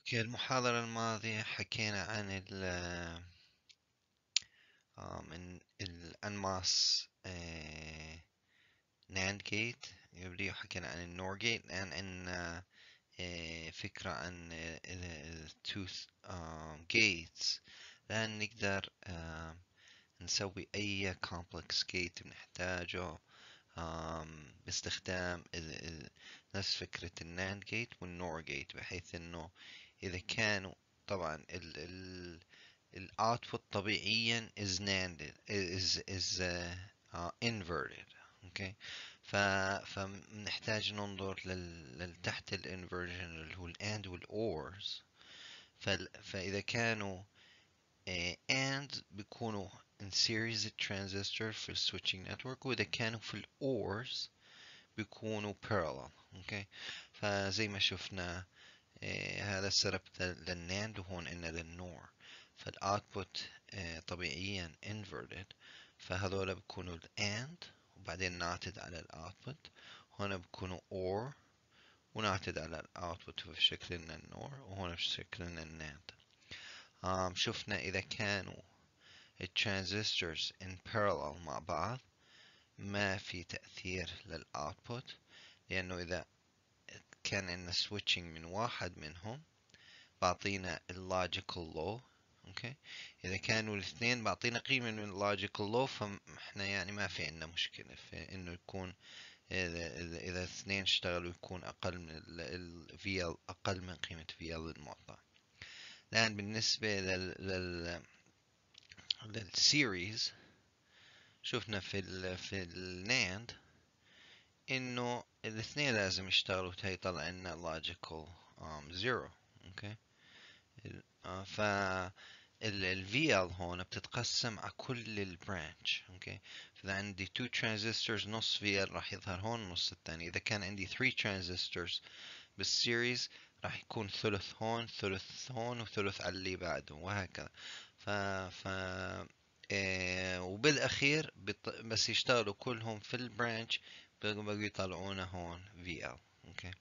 في المحاضرة الماضية حكينا عن من NMOS NAND جيت يبدي، وحكينا عن النور جيت، الآن عندنا فكرة عن التوث جيتس. الآن نقدر نسوي أي complex gate بنحتاجه باستخدام نفس فكرة الناند جيت والنور جيت، بحيث انه اذا كانوا طبعا الاوتبوت طبيعيا is NAND is inverted. اوكي، فبنحتاج ننظر لتحت الانفرجن اللي هو الاند والاورز. فاذا كانوا and بيكونوا in series transistor في السويتشنج نتورك، وإذا كانوا في الأورز بيكونوا parallel. اوكي، فزي ما شفنا هذا السبب للناند، وهون إن للنور. فالأوتبوت طبيعيا inverted، فهذولا بيكونوا الأند وبعدين ناتج على الأوتبوت. هنا بيكونوا or وناتج على الأوتبوت في شكل النور، وهنا في شكل الناند. شفنا إذا كانوا الترانزستورز in parallel مع بعض ما في تأثير للأوتبوت، لأنه إذا كان عندنا switching من واحد منهم بعطينا اللوجيكال لو. اوكي، إذا كانوا الاثنين بعطينا قيمة من اللوجيكال لو، فاحنا يعني ما في عندنا مشكلة في إنه يكون إذا اثنين اشتغلوا يكون أقل من ال VL، أقل من قيمة VL المعطى. الآن بالنسبة للسيريز، شفنا في الناند انه الاثنين لازم يشتغلوا يطلع لنا logical zero. اوكي، ف ال VL هون بتتقسم على كل البرانش. اوكي، فاذا عندي 2 transistors نص VL راح يظهر هون، النص الثاني. اذا كان عندي 3 transistors بالسيريز راح يكون ثلث هون، ثلث هون، وثلث على اللي بعده، وهكذا. ف وبالاخير بس يشتغلوا كلهم في البرانش بقوا يطلعونا هون VL. اوكي،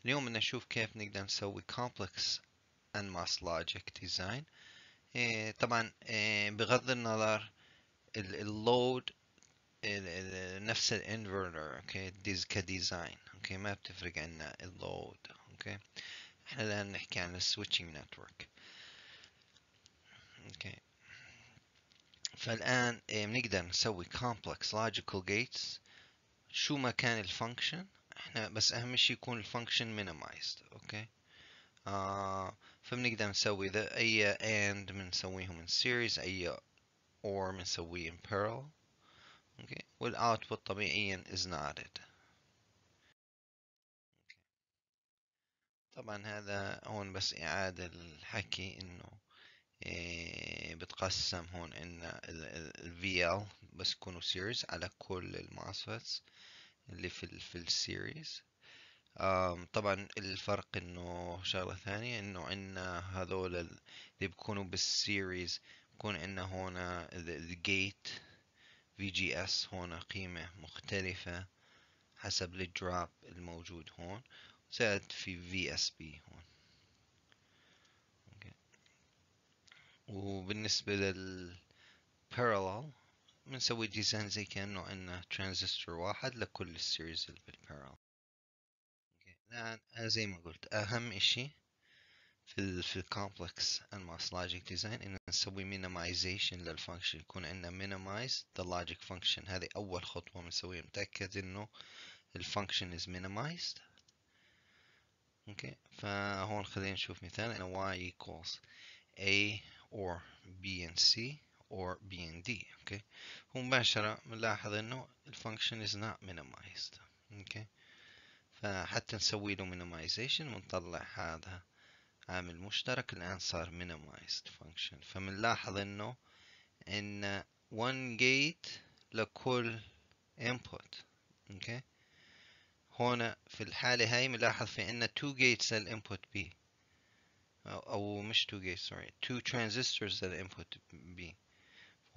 اليوم بدنا نشوف كيف نقدر نسوي complex NMOS logic design. طبعا بغض النظر اللود نفس الانفرتر. اوكي، كديزاين. اوكي، ما بتفرق عنا اللود. اوكي، احنا الان نحكي عن السويتشنج نتورك. اوكي، فالان بنقدر نسوي complex logical gates شو ما كان الفانكشن. احنا بس اهم شيء يكون الفانكشن minimized. اوكي، فبنقدر نسوي ذا اي and بنسويهم in series، اي or بنسويه in parallel. اوكي، والاوتبوت طبيعيا is knotted. طبعا هذا هون بس إعادة الحكي إنه بتقسم هون إن ال VL بس يكونوا series على كل الماسفيتس اللي في السيريز. طبعا الفرق إنه شغلة ثانية، إنه عنا هذول اللي بيكونوا بالسيريز بكون عنا هنا الجيت VGS هنا قيمة مختلفة حسب الدروب الموجود هون، زائد في VSB هون. أوكي. وبالنسبة للبارallel بنسوي ديزاين زي كأنه عندنا ترانزستور واحد لكل السيريز اللي بالبارallel. الآن زي ما قلت أهم إشي في الكومبلكس NMOS logic design إن نسوي minimization للفانكشن، يكون عندنا minimize the logic function. هذه أول خطوة بنسويها، نتأكد إنه الفانكشن is minimized. اوكي، فهون خلينا نشوف مثال إنه y equals a or b and c or b and d. اوكي، ومباشرة بنلاحظ انه الفانكشن is not minimized. اوكي، فحتى نسوي له minimization ونطلع هذا عامل مشترك، الآن صار minimized function. فبنلاحظ انه ان one gate لكل input. اوكي، هنا في الحالة هاي بنلاحظ في عنا two gates للinput B، أو مش two gates sorry two transistors للinput B.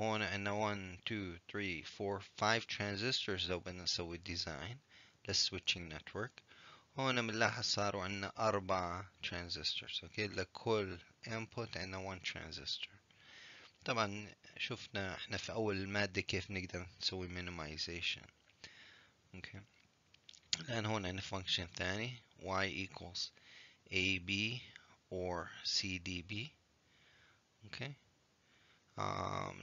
هون عندنا 1 2 3 4 5 transistors لو بدنا نسوي ديزاين للسويتشنج نتورك. هون بنلاحظ صاروا عندنا 4 transistors. اوكي، لكل input عندنا 1 transistor. طبعا شفنا احنا في اول المادة كيف نقدر نسوي minimization. اوكي، الآن هون عندنا function ثاني y equals ab or cdb. اوكي،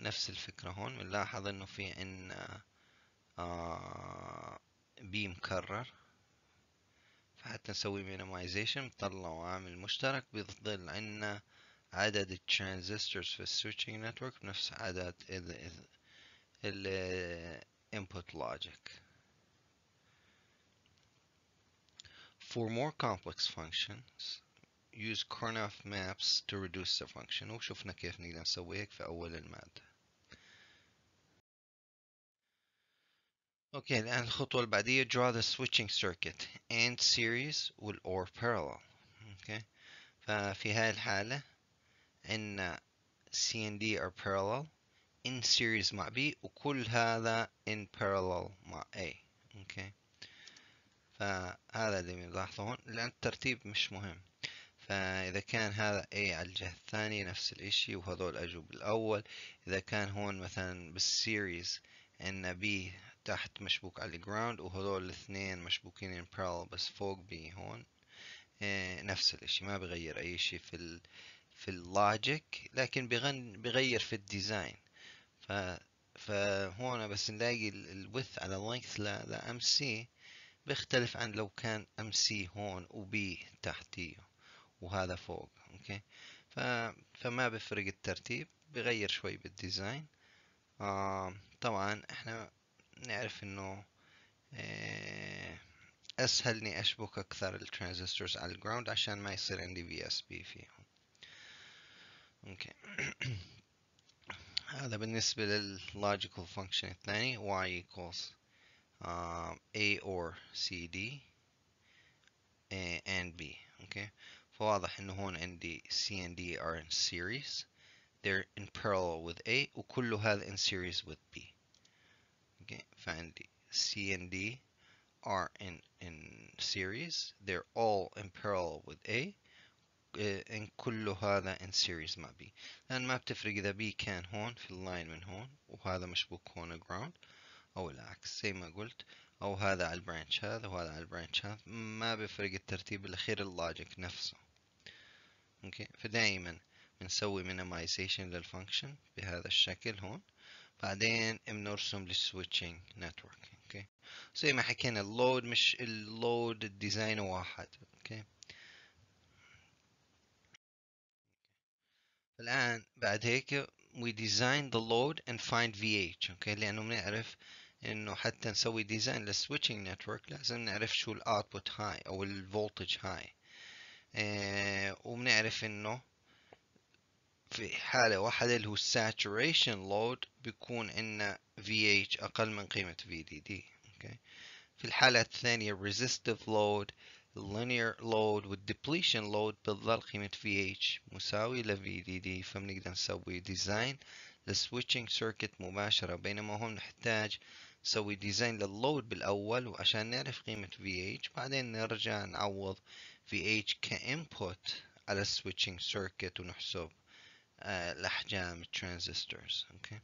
نفس الفكرة. هون بنلاحظ انه في عندنا b مكرر، فحتى نسوي minimization نطلع عامل مشترك بيظل عندنا عدد الترانزستورز في السويتشنج نتورك بنفس عدد ال input logic. For more complex functions use Karnaugh maps to reduce the function. وشوفنا كيف نقدر نسوي هيك في أول المادة. اوكي، الآن الخطوة اللي بعدية draw the switching circuit and series or parallel. اوكي، ففي هاي الحالة عندنا C and D are parallel in series مع B وكل هذا in parallel مع A. اوكي، فهذا اللي بنلاحظه هون لأن الترتيب مش مهم. فإذا كان هذا A على الجهة الثانية نفس الإشي وهذول أجوا بالأول. إذا كان هون مثلا بالسيريز إن B تحت مشبوك على الجراوند وهذول الاثنين مشبوكين in parallel بس فوق B هون، نفس الإشي ما بغير أي شيء في اللوجيك، لكن بغير في الديزاين. ف فهون بس نلاقي الويث على length لا ام سي بيختلف عن لو كان ام سي هون وبي تحتيه وهذا فوق. اوكي، ف... فما بفرق الترتيب، بغير شوي بالديزاين. طبعا احنا نعرف انه اسهل اني اشبك اكثر الترانزستورز على الجراوند عشان ما يصير عندي في اس بي فيهم. اوكي. هذا بالنسبة للlogical function الثاني y equals a or cd and b. اوكي، فواضح انه هون عندي c and d are in series, they're in parallel with a وكل هذا in series with b. اوكي، فعندي c and d are in series, they're all in parallel with a إن كل هذا in series مع B. لأن ما بتفرق إذا B كان هون في اللاين من هون وهذا مشبوك هون ground أو العكس زي ما قلت، أو هذا على البرانش هذا وهذا على البرانش هذا، ما بفرق الترتيب الأخير اللوجيك نفسه. أوكي، فدائما بنسوي minimization للفانكشن بهذا الشكل هون، بعدين بنرسم للسويتشنج نتورك. أوكي، زي ما حكينا اللود مش اللود الديزاين واحد. أوكي، الآن بعد هيك we design the load and find VH. اوكي، لأنه بنعرف إنه حتى نسوي ديزاين للسويتشنج نتورك لازم نعرف شو الاوتبوت هاي أو الفولتج هاي. وبنعرف إنه في حالة واحدة اللي هو saturation load بيكون عندنا VH أقل من قيمة VDD. اوكي، في الحالة الثانية resistive load linear load والdepletion load بتظل قيمة VH مساوي ل VDD، فبنقدر نسوي ديزاين للسويتشنج سيركت مباشرة، بينما هون نحتاج نسوي ديزاين لللود بالأول وعشان نعرف قيمة VH بعدين نرجع نعوض VH كإنبوت على السويتشنج سيركت ونحسب الأحجام الترانزستورز. اوكي،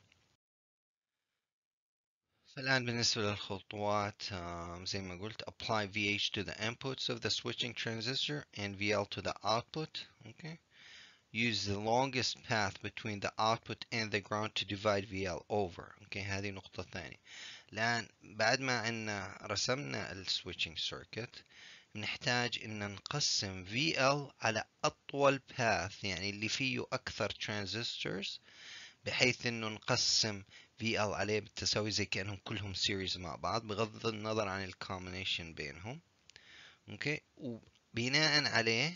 فالآن بالنسبة للخطوات زي ما قلت apply VH to the inputs of the switching transistor and VL to the output. Okay. Use the longest path between the output and the ground to divide VL over. Okay. هذه نقطة ثانية. الآن بعد ما أن رسمنا ال switching circuit نحتاج أن نقسم VL على أطول path، يعني اللي فيه أكثر transistors، بحيث انه نقسم VL عليه بالتساوي زي كأنهم كلهم سيريز مع بعض بغض النظر عن الكومبينيشن بينهم. اوكي، وبناء عليه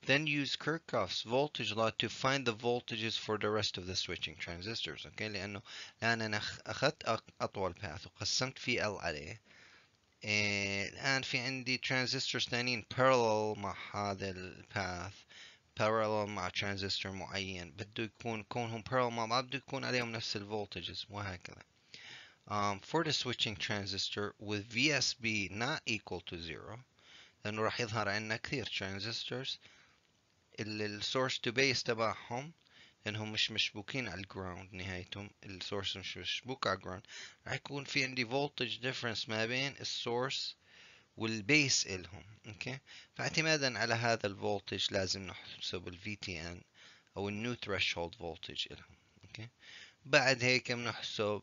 then use Kirchhoff's voltage law to find the voltages for the rest of the switching transistors. اوكي، لانه الان انا اخذت اطول path وقسمت VL عليه. الان في عندي transistors ثانيين parallel مع هذا الباث، parallel مع ترانزستور معين بده يكون كونهم parallel مع بعض بده يكون عليهم نفس الفولتجز وهكذا. For the switching transistor with VSB not equal to 0 لأنه راح يظهر عندنا كثير transistors السورس تو بيس تبعهم لأنهم مش مشبوكين على الجراوند نهايتهم السورس مش مشبوك على الجراوند راح يكون في عندي voltage difference ما بين السورس والبيس إلهم اوكي فاعتمادا على هذا الفولتج لازم نحسب ال VTN أو النيو threshold voltage إلهم اوكي بعد هيك بنحسب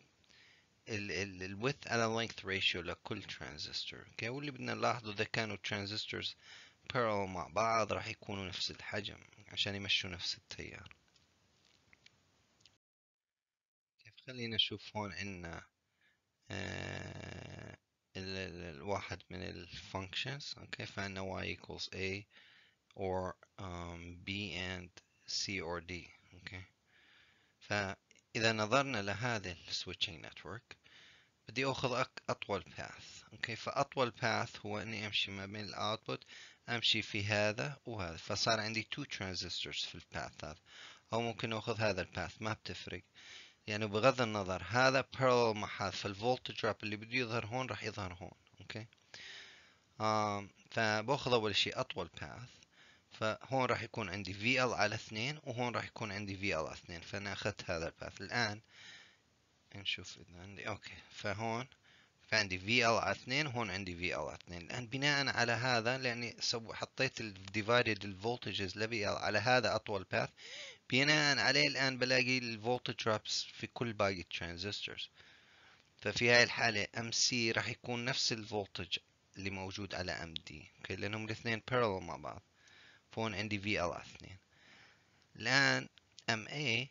ال width على length ratio لكل ترانزستور اوكي واللي بدنا نلاحظه إذا كانوا transistors parallel مع بعض راح يكونوا نفس الحجم عشان يمشوا نفس التيار. كيف خلينا نشوف هون عندنا الواحد من الفانكشنز اوكي فعندنا y equals a or b and c or d اوكي فإذا نظرنا لهذا السويتشنج نتورك بدي اخذ اطول باث اوكي فاطول باث هو اني امشي ما بين الاوتبوت امشي في هذا وهذا فصار عندي تو ترانزستورز في الباث هذا او ممكن اخذ هذا الباث ما بتفرق يعني بغض النظر هذا parallel مع هذا فالفولت دروب اللي بده يظهر هون راح يظهر هون اوكي فباخذ اول شيء اطول باث فهون راح يكون عندي VL على 2 وهون راح يكون عندي VL على 2 فانا اخذت هذا الباث الان نشوف اذا عندي اوكي فهون فعندي VL على 2 وهون عندي VL على 2 الآن بناء على هذا لأني حطيت ال divided الفولتجز ل VL على هذا أطول باث بناء عليه الآن بلاقي الفولتج drops في كل باقي الترانزستورز ففي هاي الحالة MC راح يكون نفس الفولتج اللي موجود على MD اوكي لأنهم الاثنين parallel مع بعض فهون عندي VL على 2 الآن MA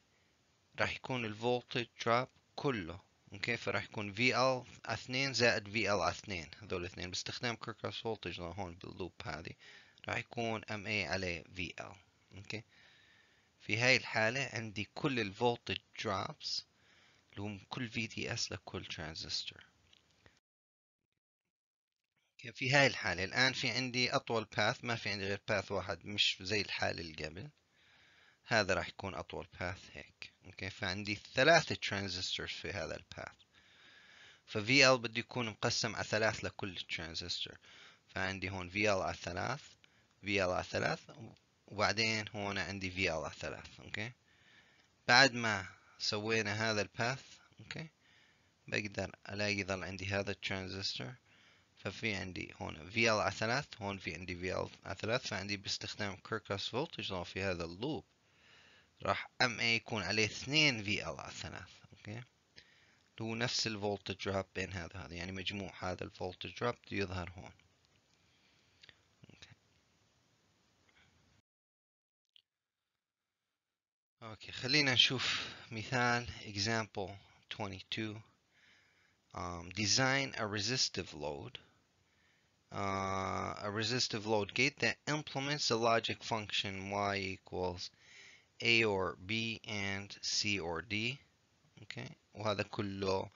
راح يكون الفولتج دروب كله اوكي فراح يكون VL على 2 زائد VL على 2 هذول الاثنين باستخدام كيركهوف's فولتج هون باللوب هذه راح يكون MA عليه VL اوكي في هاي الحالة عندي كل الفولتج دروبس اللي هم كل VDS لكل ترانزستور في هاي الحالة الآن في عندي أطول باث ما في عندي غير باث واحد مش زي الحالة اللي قبل هذا راح يكون أطول باث هيك اوكي فعندي ثلاثة ترانزستورز في هذا الباث ف VL بده يكون مقسم على ثلاث لكل ترانزستور فعندي هون VL على ثلاث VL على ثلاث وبعدين هون عندي VL على ثلاث اوكي بعد ما سوينا هذا الباث اوكي بقدر الاقي ظل عندي هذا الترانزستور ففي عندي هون VL على ثلاث هون في عندي VL على ثلاث فعندي باستخدام كيركهوف's فولتج في هذا اللوب راح MA يكون عليه 2 VL على ثلاث اوكي هو نفس الفولتج دروب بين هذا يعني مجموع هذا الفولتج دروب يظهر هون اوكي خلينا نشوف مثال example 22 design a resistive load a resistive load gate that implements the logic function y equals a or b and c or d اوكي وهذا كله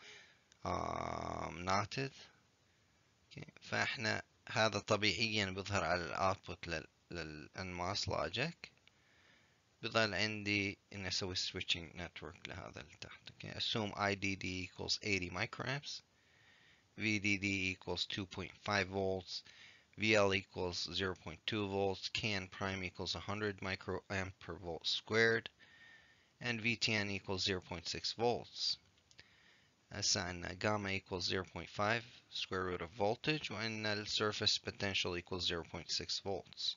knotted اوكي فاحنا هذا طبيعيا بيظهر على الاوتبوت لل NMOS logic بضل عندي اني اسوي switching network لهذا اللي تحت okay. assume IDD equals 80 microamps VDD equals 2.5 volts VL equals 0.2 volts Kn prime equals 100 microamp per volt squared and VTN equals 0.6 volts هسا عندنا gamma equals 0.5 square root of voltage وعندنا surface potential equals 0.6 volts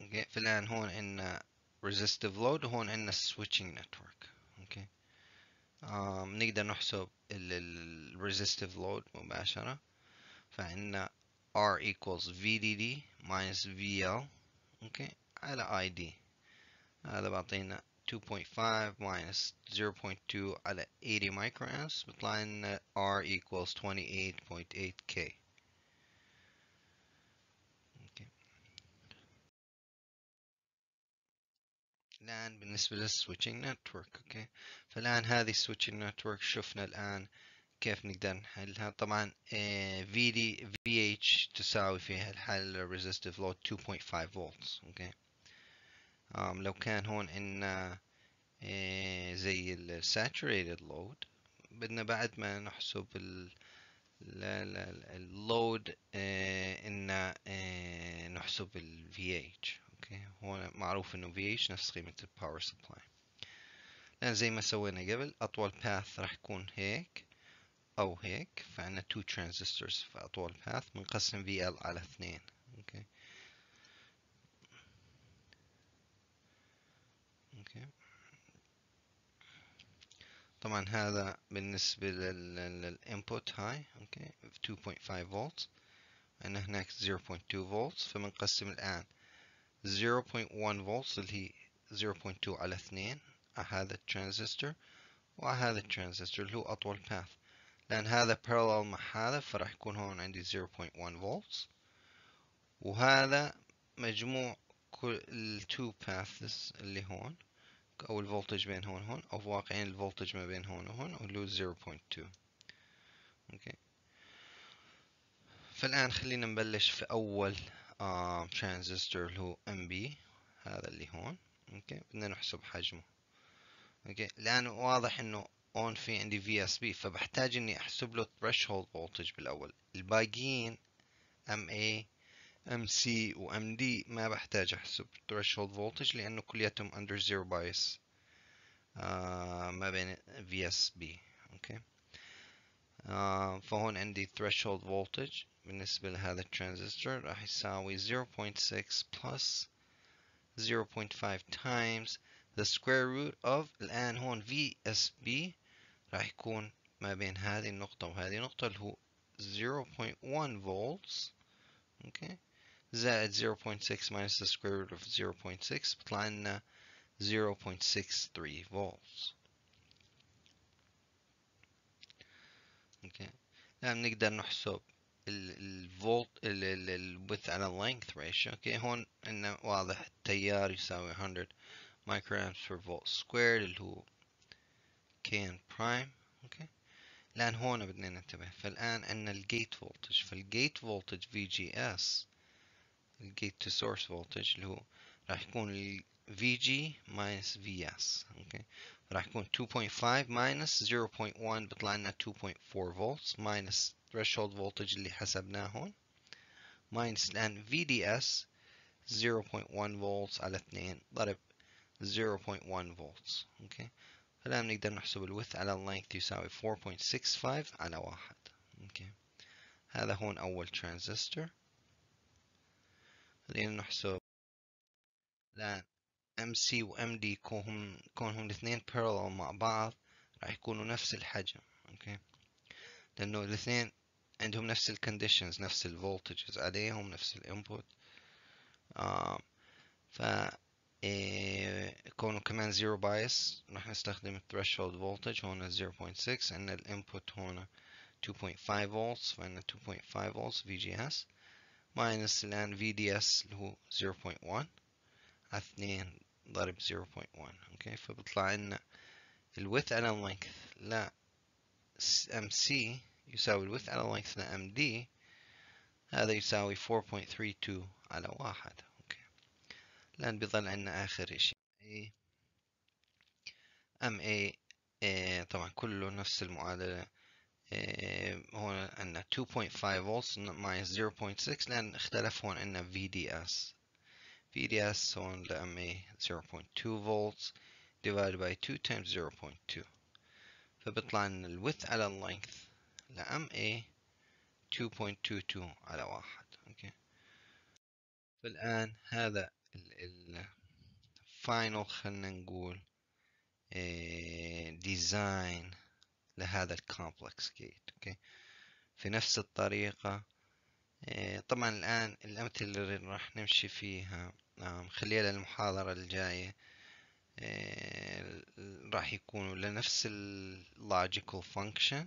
اوكي فالآن هون عندنا resistive load وهون عندنا switching network اوكي نقدر نحسب ال resistive load مباشرة فعندنا R equals VDD minus VL اوكي على ID هذا بعطينا 2.5 minus 0.2 على 80 microamps بيطلع لنا R equals 28.8 K الآن بالنسبة للسويتشنج نتورك اوكي فالآن هذه السويتشنج نتورك شفنا الآن كيف نقدر نحلها طبعا VH تساوي في هالحالة resistive load 2.5 volts اوكي لو كان هون عندنا زي ال saturated load بدنا بعد ما نحسب اللود إن نحسب ال VH. أوكي، هون معروف إنه VH نفس قيمة الباور سبلاي، لأن زي ما سوينا قبل أطول باث راح يكون هيك أو هيك، فعنا 2 transistors في أطول باث بنقسم VL على 2. أوكي. أوكي. طبعا هذا بالنسبة للإنبوت هاي. أوكي، 2.5 فولت، عندنا هناك 0.2 فولت، فبنقسم الآن 0.1 فولت اللي هي 0.2 على 2 على هذا الترانزستور وعلى هذا الترانزستور اللي هو أطول باث، لأن هذا parallel مع هذا فراح يكون هون عندي 0.1 فولت، وهذا مجموع كل ال 2 paths اللي هون، أو الفولتج بين هون وهون، أو واقعين الفولتج ما بين هون وهون اللي هو 0.2. أوكي. فالآن خلينا نبلش في أول ترانزستور اللي هو MB، هذا اللي هون. اوكي، بدنا نحسب حجمه. اوكي، لانه واضح انه هون في عندي VSB، فبحتاج اني احسب له threshold voltage بالاول. الباقيين MA MC و MD ما بحتاج احسب threshold voltage لانه كلياتهم under zero bias ما بين VSB. اوكي. فهون عندي threshold voltage بالنسبة لهذا الترانزستور راح يساوي 0.6 plus 0.5 times the square root of الآن هون VSB راح يكون ما بين هذه النقطة وهذه النقطة اللي هو 0.1 volts. اوكي، زائد 0.6 minus the square root of 0.6 بيطلع لنا 0.63 volts. اوكي، الآن نقدر نحسب الفولت الويدث على length ratio. اوكي، هون عندنا واضح التيار يساوي 100 microamps per volt squared اللي هو كين برايم. اوكي، الآن هون بدنا ننتبه. فالآن عندنا الجيت فولتج، فالجيت فولتج VGS الجيت تو سورس فولتج اللي هو راح يكون ال VG minus VS. اوكي، راح يكون 2.5 minus 0.1 بيطلع لنا 2.4 volts minus threshold voltage اللي حسبناه هون minus الآن VDS 0.1 volts على 2 ضرب 0.1 volts. اوكي، فالآن نقدر نحسب الويدث على اللينث يساوي 4.65 على 1. اوكي، هذا هون أول ترانزستور. خلينا نحسب الآن MC و MD كونهم الاثنين parallel مع بعض راح يكونوا نفس الحجم. اوكي، لأنه الاثنين عندهم نفس الكونديشنز، نفس الفولتجز عليهم، نفس الانبوت. ف كونه كمان زيرو بايس راح نستخدم threshold voltage هون 0.6. عندنا الانبوت هون 2.5 volts، فعندنا 2.5 volts VGS minus الآن VDS اللي هو 0.1 على 2 ضرب 0.1. اوكي، فبطلع لنا الويدث على اللينث ل MC يساوي الويدث على اللينث ل MD، هذا يساوي 4.32 على 1. اوكي، الآن بيظل عندنا آخر إشي MA. طبعا كله نفس المعادلة. هون عندنا 2.5 volts minus 0.6 لأن اختلف هون عندنا VDS هون ل MA 0.2 volts divided by 2 times 0.2، فبيطلع لنا الويدث على اللينث ل MA 2.22 على 1. اوكي، فالآن هذا الفاينل خلنا نقول ديزاين لهذا الكومبلكس جيت. اوكي، في نفس الطريقة. طبعا الآن الأمثلة اللي راح نمشي فيها خليها للمحاضرة الجاية. راح يكونوا لنفس ال logical function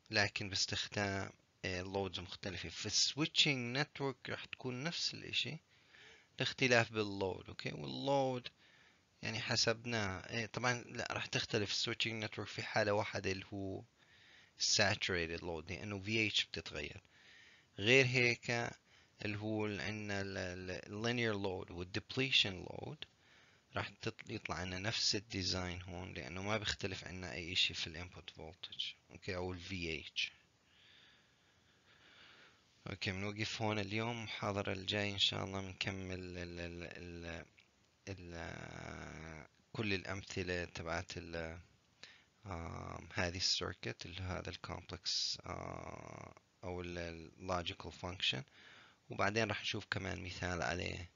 لكن باستخدام loads مختلفة. في السويتشنج نتورك راح تكون نفس الاشي، الاختلاف باللود. اوكي، واللود يعني حسبناه. طبعا لا، راح تختلف السويتشنج نتورك في حالة واحدة اللي هو saturated load لأنه VH بتتغير. غير هيك اللي هو عندنا linear load وال depletion load راح يطلع لنا نفس الديزاين هون، لأنه ما بيختلف عنا أي إشي في الانبوت فولتج. أوكي، أو ال VH. أوكي، بنوقف هون اليوم. المحاضرة الجاي إن شاء الله بنكمل ال كل الأمثلة تبعت هذه السيركت، هذا الكومبلكس أو اللوجيكال فانكشن. وبعدين راح نشوف كمان مثال عليه